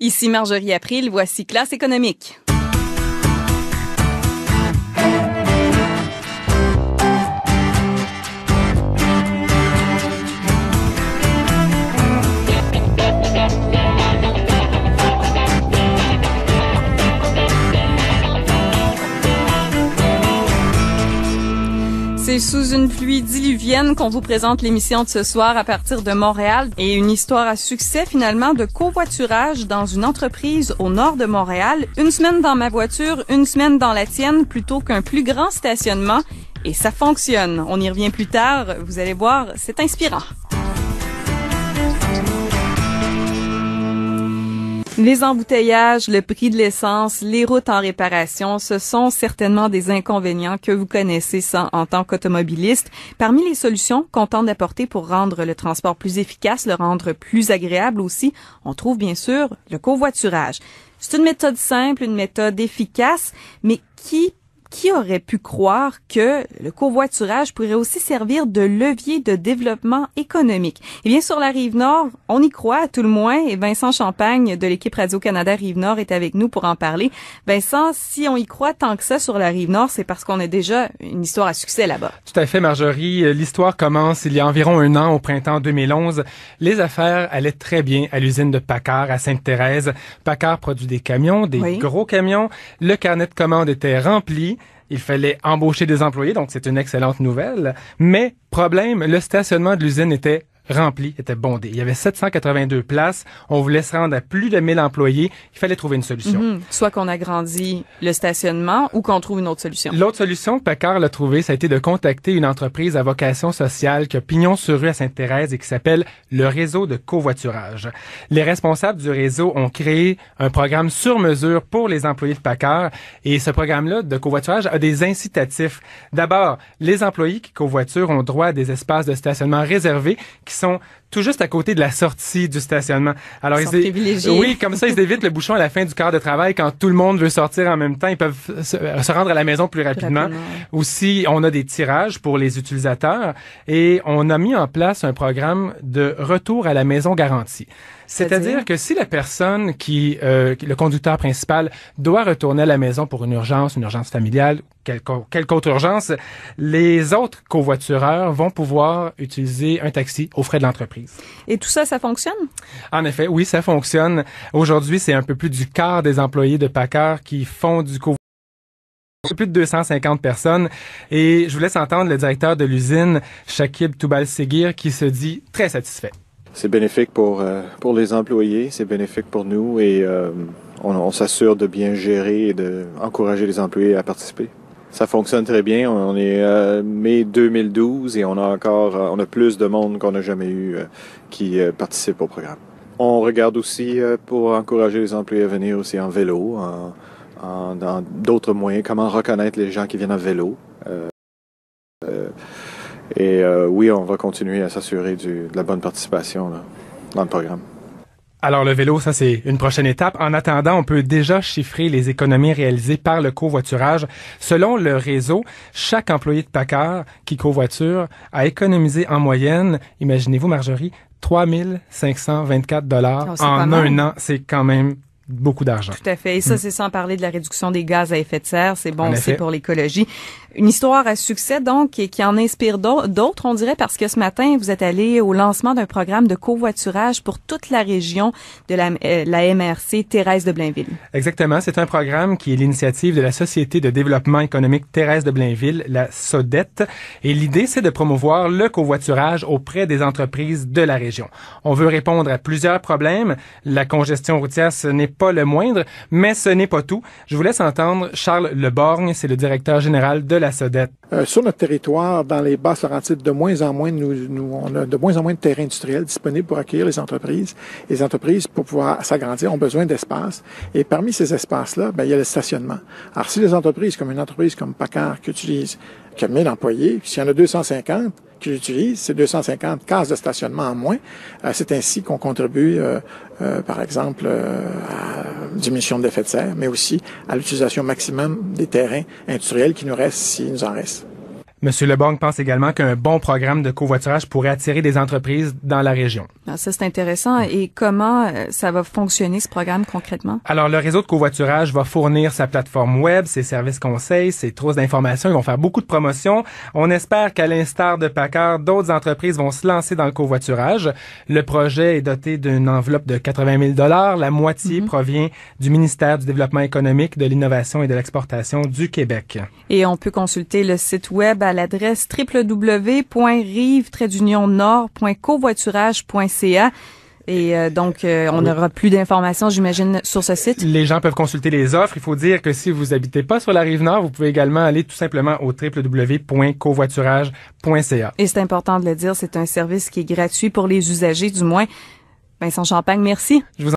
Ici Marjorie April, voici Classe économique. C'est sous une pluie diluvienne qu'on vous présente l'émission de ce soir à partir de Montréal et une histoire à succès finalement de covoiturage dans une entreprise au nord de Montréal. Une semaine dans ma voiture, une semaine dans la tienne plutôt qu'un plus grand stationnement et ça fonctionne. On y revient plus tard, vous allez voir, c'est inspirant. Les embouteillages, le prix de l'essence, les routes en réparation, ce sont certainement des inconvénients que vous connaissez en tant qu'automobiliste. Parmi les solutions qu'on tente d'apporter pour rendre le transport plus efficace, le rendre plus agréable aussi, on trouve bien sûr le covoiturage. C'est une méthode simple, une méthode efficace, mais qui aurait pu croire que le covoiturage pourrait aussi servir de levier de développement économique? Eh bien, sur la Rive-Nord, on y croit à tout le moins et Vincent Champagne de l'équipe Radio-Canada Rive-Nord est avec nous pour en parler. Vincent, si on y croit tant que ça sur la Rive-Nord, c'est parce qu'on a déjà une histoire à succès là-bas. Tout à fait, Marjorie. L'histoire commence il y a environ un an, au printemps 2011. Les affaires allaient très bien à l'usine de Paccar à Sainte-Thérèse. Paccar produit des camions, des gros camions. Le carnet de commandes était rempli. Il fallait embaucher des employés, donc c'est une excellente nouvelle. Mais, problème, le stationnement de l'usine était rempli, était bondé. Il y avait 782 places. On voulait se rendre à plus de 1000 employés. Il fallait trouver une solution. Soit qu'on agrandit le stationnement ou qu'on trouve une autre solution. L'autre solution que Paccar a trouvée, ça a été de contacter une entreprise à vocation sociale qui a pignon sur rue à Sainte-Thérèse et qui s'appelle le réseau de covoiturage. Les responsables du réseau ont créé un programme sur mesure pour les employés de Paccar et ce programme-là de covoiturage a des incitatifs. D'abord, les employés qui covoiturent ont droit à des espaces de stationnement réservés qui sont tout juste à côté de la sortie du stationnement. Alors, ils sont privilégiés. Oui, comme ça, ils évitent le bouchon à la fin du quart de travail quand tout le monde veut sortir en même temps. Ils peuvent se rendre à la maison plus rapidement. Aussi, on a des tirages pour les utilisateurs et on a mis en place un programme de retour à la maison garantie. C'est-à-dire que si la personne le conducteur principal doit retourner à la maison pour une urgence familiale, quelque autre urgence, les autres covoitureurs vont pouvoir utiliser un taxi aux frais de l'entreprise. Et tout ça, ça fonctionne? En effet, oui, ça fonctionne. Aujourd'hui, c'est un peu plus du quart des employés de Paccar qui font du covoiturage. Plus de 250 personnes. Et je vous laisse entendre le directeur de l'usine, Shakib Toubal-Seguir, qui se dit très satisfait. C'est bénéfique pour les employés, c'est bénéfique pour nous et on s'assure de bien gérer et d'encourager les employés à participer. Ça fonctionne très bien. On est mai 2012 et on a plus de monde qu'on n'a jamais eu qui participe au programme. On regarde aussi pour encourager les employés à venir aussi en vélo, dans d'autres moyens, comment reconnaître les gens qui viennent en vélo. Oui, on va continuer à s'assurer de la bonne participation là, dans le programme. Alors, le vélo, ça, c'est une prochaine étape. En attendant, on peut déjà chiffrer les économies réalisées par le covoiturage. Selon le réseau, chaque employé de Paccar qui covoiture a économisé en moyenne, imaginez-vous, Marjorie, 3 524 $ en un an. C'est quand même beaucoup d'argent. Tout à fait. Et ça, c'est sans parler de la réduction des gaz à effet de serre. C'est bon aussi pour l'écologie. Une histoire à succès, donc, et qui en inspire d'autres, on dirait, parce que ce matin, vous êtes allé au lancement d'un programme de covoiturage pour toute la région de la MRC Thérèse de Blainville. Exactement. C'est un programme qui est l'initiative de la Société de développement économique Thérèse de Blainville, la SODET. Et l'idée, c'est de promouvoir le covoiturage auprès des entreprises de la région. On veut répondre à plusieurs problèmes. La congestion routière, ce n'est pas le moindre, mais ce n'est pas tout. Je vous laisse entendre Charles Leborgne, c'est le directeur général de la SODET. Sur notre territoire, dans les Basses-Laurentides, de moins en moins, on a de moins en moins de terrains industriels disponibles pour accueillir les entreprises. Les entreprises, pour pouvoir s'agrandir, ont besoin d'espace. Et parmi ces espaces-là, il y a le stationnement. Alors, si les entreprises, comme une entreprise comme Paccar, qui a 1000 employés, s'il y en a 250 qui l'utilisent, c'est 250 cases de stationnement en moins. C'est ainsi qu'on contribue, par exemple, à la diminution de l'effet de serre, mais aussi à l'utilisation maximum des terrains industriels qui nous restent, s'il nous en reste. Monsieur Leborgne pense également qu'un bon programme de covoiturage pourrait attirer des entreprises dans la région. Ah, ça, c'est intéressant. Et comment ça va fonctionner, ce programme, concrètement? Alors, le réseau de covoiturage va fournir sa plateforme web, ses services conseils, ses trousses d'informations. Ils vont faire beaucoup de promotions. On espère qu'à l'instar de PACCAR, d'autres entreprises vont se lancer dans le covoiturage. Le projet est doté d'une enveloppe de 80 000 $. La moitié provient du ministère du Développement économique, de l'Innovation et de l'Exportation du Québec. Et on peut consulter le site web à l'adresse www.rive-nord.covoiturage.ca. Et donc, on aura plus d'informations, j'imagine, sur ce site. Les gens peuvent consulter les offres. Il faut dire que si vous habitez pas sur la Rive-Nord, vous pouvez également aller tout simplement au www.covoiturage.ca. Et c'est important de le dire, c'est un service qui est gratuit pour les usagers, du moins. Vincent Champagne, merci. Je vous